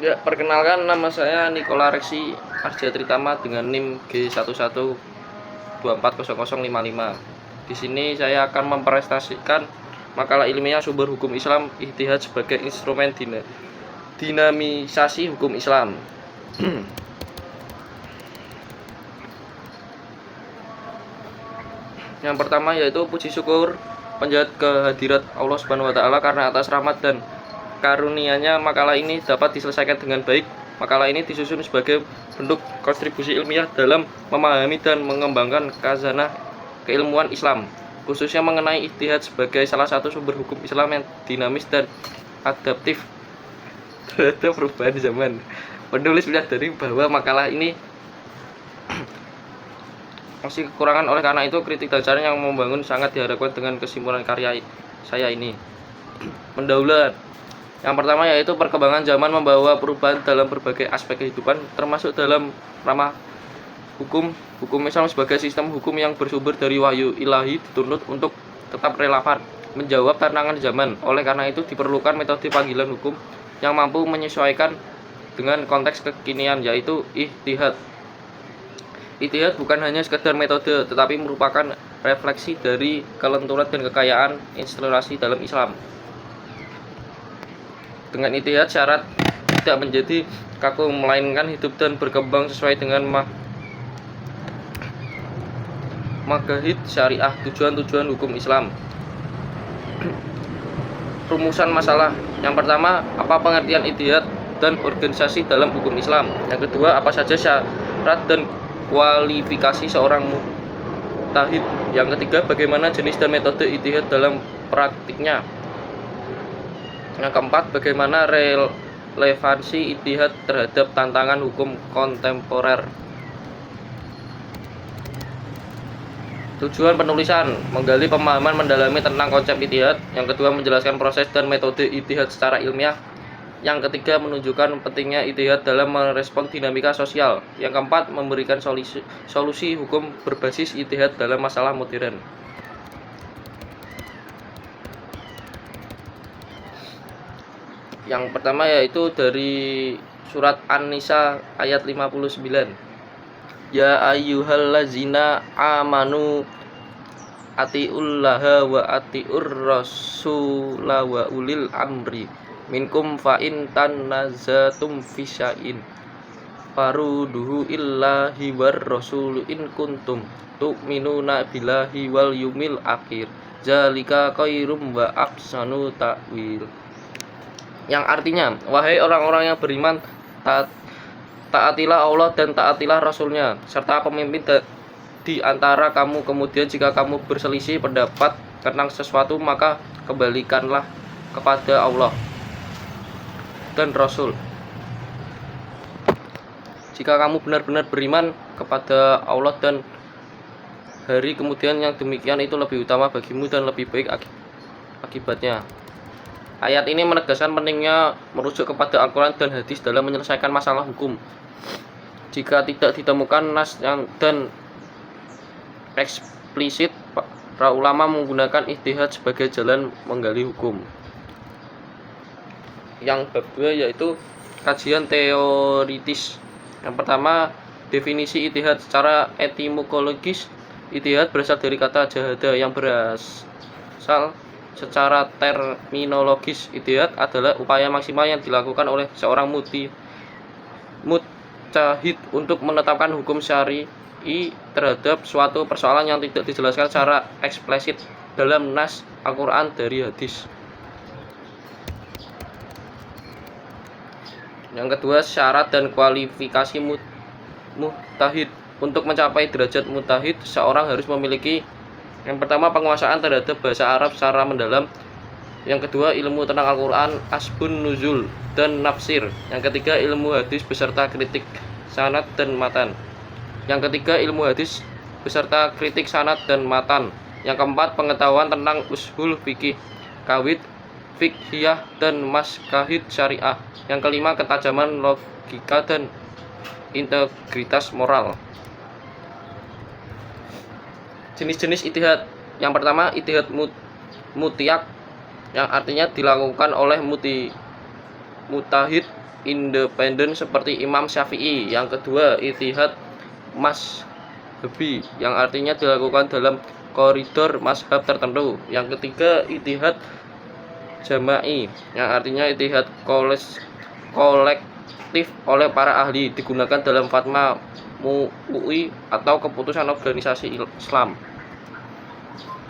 Ya, perkenalkan nama saya Nikola Reksi Arja Tritama dengan NIM G11240055. Di sini saya akan mempresentasikan makalah ilmiah sumber hukum Islam Ijtihad sebagai instrumen dinamisasi hukum Islam. Yang pertama yaitu puji syukur panjat kehadirat Allah Subhanahu wa taala karena atas rahmat dan karunia-Nya makalah ini dapat diselesaikan dengan baik. Makalah ini disusun sebagai bentuk kontribusi ilmiah dalam memahami dan mengembangkan khazanah keilmuan Islam, khususnya mengenai ijtihad sebagai salah satu sumber hukum Islam yang dinamis dan adaptif terhadap perubahan zaman. Penulis menyadari bahwa makalah ini masih kekurangan, oleh karena itu kritik dan saran yang membangun sangat diharapkan dengan kesimpulan karya saya ini. Pendahuluan. Yang pertama yaitu perkembangan zaman membawa perubahan dalam berbagai aspek kehidupan, termasuk dalam ramah hukum. Hukum Islam sebagai sistem hukum yang bersumber dari wahyu ilahi dituntut untuk tetap relevan menjawab tantangan zaman. Oleh karena itu diperlukan metode panggilan hukum yang mampu menyesuaikan dengan konteks kekinian, yaitu ijtihad. Ijtihad bukan hanya sekedar metode, tetapi merupakan refleksi dari kelenturan dan kekayaan instalasi dalam Islam. Dengan ijtihad syarat tidak menjadi kaku, melainkan hidup dan berkembang sesuai dengan maqasid syariah, tujuan-tujuan hukum Islam. Rumusan masalah. Yang pertama, apa pengertian ijtihad dan organisasi dalam hukum Islam? Yang kedua, apa saja syarat dan kualifikasi seorang mujtahid? Yang ketiga, bagaimana jenis dan metode ijtihad dalam praktiknya? Yang keempat, bagaimana relevansi ijtihad terhadap tantangan hukum kontemporer? Tujuan penulisan, menggali pemahaman mendalami tentang konsep ijtihad. Yang kedua, menjelaskan proses dan metode ijtihad secara ilmiah. Yang ketiga, menunjukkan pentingnya ijtihad dalam merespon dinamika sosial. Yang keempat, memberikan solusi hukum berbasis ijtihad dalam masalah modern. Yang pertama yaitu dari surat An-Nisa ayat 59. Ya ayyuhallazina amanu atiullaha wa atiur rasula wa ulil amri minkum fa in tanazatum fi syai'in faruduhu illahi war rasul in kuntum tu'minuna billahi wal yumil akhir zalika khairum wa ahsanu ta'wil. Yang artinya, wahai orang-orang yang beriman, taatilah Allah dan taatilah Rasulnya serta pemimpin di antara kamu. Kemudian jika kamu berselisih pendapat tentang sesuatu, maka kembalikanlah kepada Allah dan Rasul. Jika kamu benar-benar beriman kepada Allah dan hari kemudian, yang demikian itu lebih utama bagimu dan lebih baik akibatnya. Ayat ini menegaskan pentingnya merujuk kepada Al-Quran dan hadis dalam menyelesaikan masalah hukum. Jika tidak ditemukan nas dan eksplisit, para ulama menggunakan ijtihad sebagai jalan menggali hukum. Yang kedua yaitu kajian teoritis. Yang pertama, definisi ijtihad secara etimologis. Ijtihad berasal dari kata jahada yang berasal secara terminologis. Ijtihad adalah upaya maksimal yang dilakukan oleh seorang mujtahid untuk menetapkan hukum syar'i terhadap suatu persoalan yang tidak dijelaskan secara eksplisit dalam nas Al-Quran dari hadis. Yang kedua, syarat dan kualifikasi mujtahid. Untuk mencapai derajat mujtahid, seorang harus memiliki yang pertama, penguasaan terhadap bahasa Arab secara mendalam. Yang kedua, ilmu tentang Al-Quran, asbun nuzul, dan nafsir. Yang ketiga, ilmu hadis beserta kritik sanad dan matan. Yang ketiga, ilmu hadis beserta kritik sanad dan matan. Yang keempat, pengetahuan tentang ushul fikih, kawid fikhiyah, dan maskahid syariah. Yang kelima, ketajaman logika dan integritas moral. Jenis-jenis ijtihad. Yang pertama, ijtihad mutiak, yang artinya dilakukan oleh mujtahid independen seperti Imam Syafi'i. Yang kedua, ijtihad mazhabi yang artinya dilakukan dalam koridor mazhab tertentu. Yang ketiga, ijtihad jama'i yang artinya ijtihad kolektif oleh para ahli, digunakan dalam fatwa MUI atau keputusan organisasi Islam.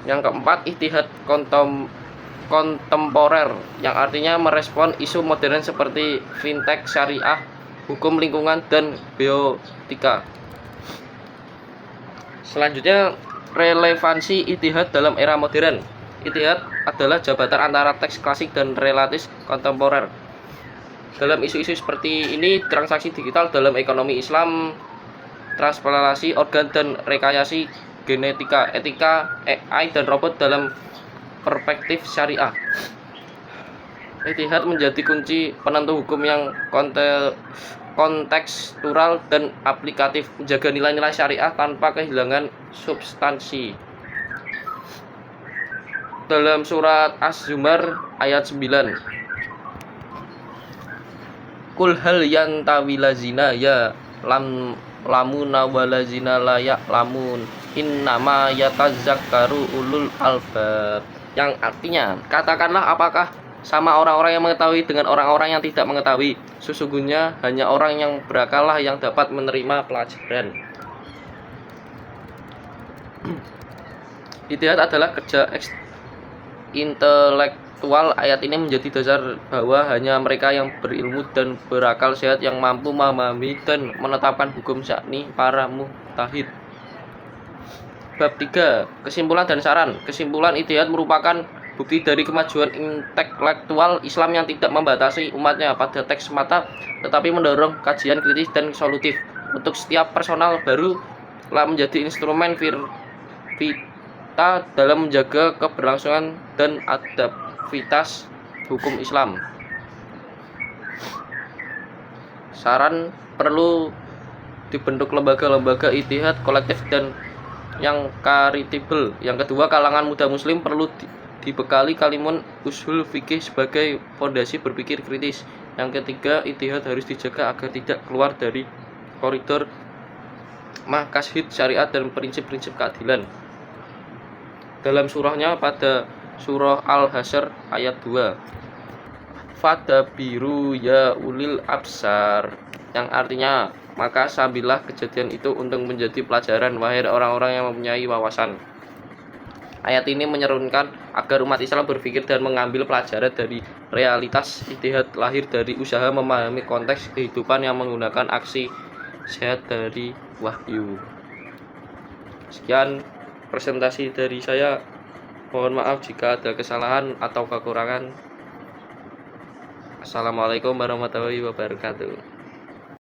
Yang keempat, ijtihad kontemporer yang artinya merespon isu modern seperti fintech, syariah, hukum lingkungan, dan bioetika. Selanjutnya, relevansi ijtihad dalam era modern. Ijtihad adalah jabatan antara teks klasik dan relatif kontemporer. Dalam isu-isu seperti ini, transaksi digital dalam ekonomi Islam, transplantasi organ dan rekayasa genetika, etika, AI, dan robot dalam perspektif syariah. Ijtihad menjadi kunci penentu hukum yang kontekstural dan aplikatif, menjaga nilai-nilai syariah tanpa kehilangan substansi. Dalam surat Az-Zumar ayat 9, Qul hal yantawilazina ya lamuna walazina layak lamun innama yatazakkaru ulul albab. Yang artinya, katakanlah, apakah sama orang-orang yang mengetahui dengan orang-orang yang tidak mengetahui? Sesungguhnya hanya orang yang berakal lah yang dapat menerima pelajaran. Ijtihad adalah kerja intelektual. Ayat ini menjadi dasar bahwa hanya mereka yang berilmu dan berakal sehat yang mampu memahami dan menetapkan hukum syar'i para mujtahid. Bab 3. Kesimpulan dan saran. Kesimpulan, ijtihad merupakan bukti dari kemajuan intelektual Islam yang tidak membatasi umatnya pada teks semata, tetapi mendorong kajian kritis dan solutif. Untuk setiap personal baru telah menjadi instrumen kita dalam menjaga keberlangsungan dan adaptivitas hukum Islam. Saran, perlu dibentuk lembaga-lembaga ijtihad kolektif dan yang kredibel. Yang kedua, kalangan muda muslim perlu dibekali kalimun usul fikih sebagai fondasi berpikir kritis. Yang ketiga, ijtihad harus dijaga agar tidak keluar dari koridor maqasid syariat dan prinsip-prinsip keadilan. Dalam surahnya pada surah Al-Hasyr ayat 2, Fadabiru ya ulil absar, yang artinya, maka sambillah kejadian itu untuk menjadi pelajaran, wahai orang-orang yang mempunyai wawasan. Ayat ini menyerukan agar umat Islam berpikir dan mengambil pelajaran dari realitas. Ijtihad lahir dari usaha memahami konteks kehidupan yang menggunakan aksi sehat dari wahyu. Sekian presentasi dari saya. Mohon maaf jika ada kesalahan atau kekurangan. Assalamualaikum warahmatullahi wabarakatuh.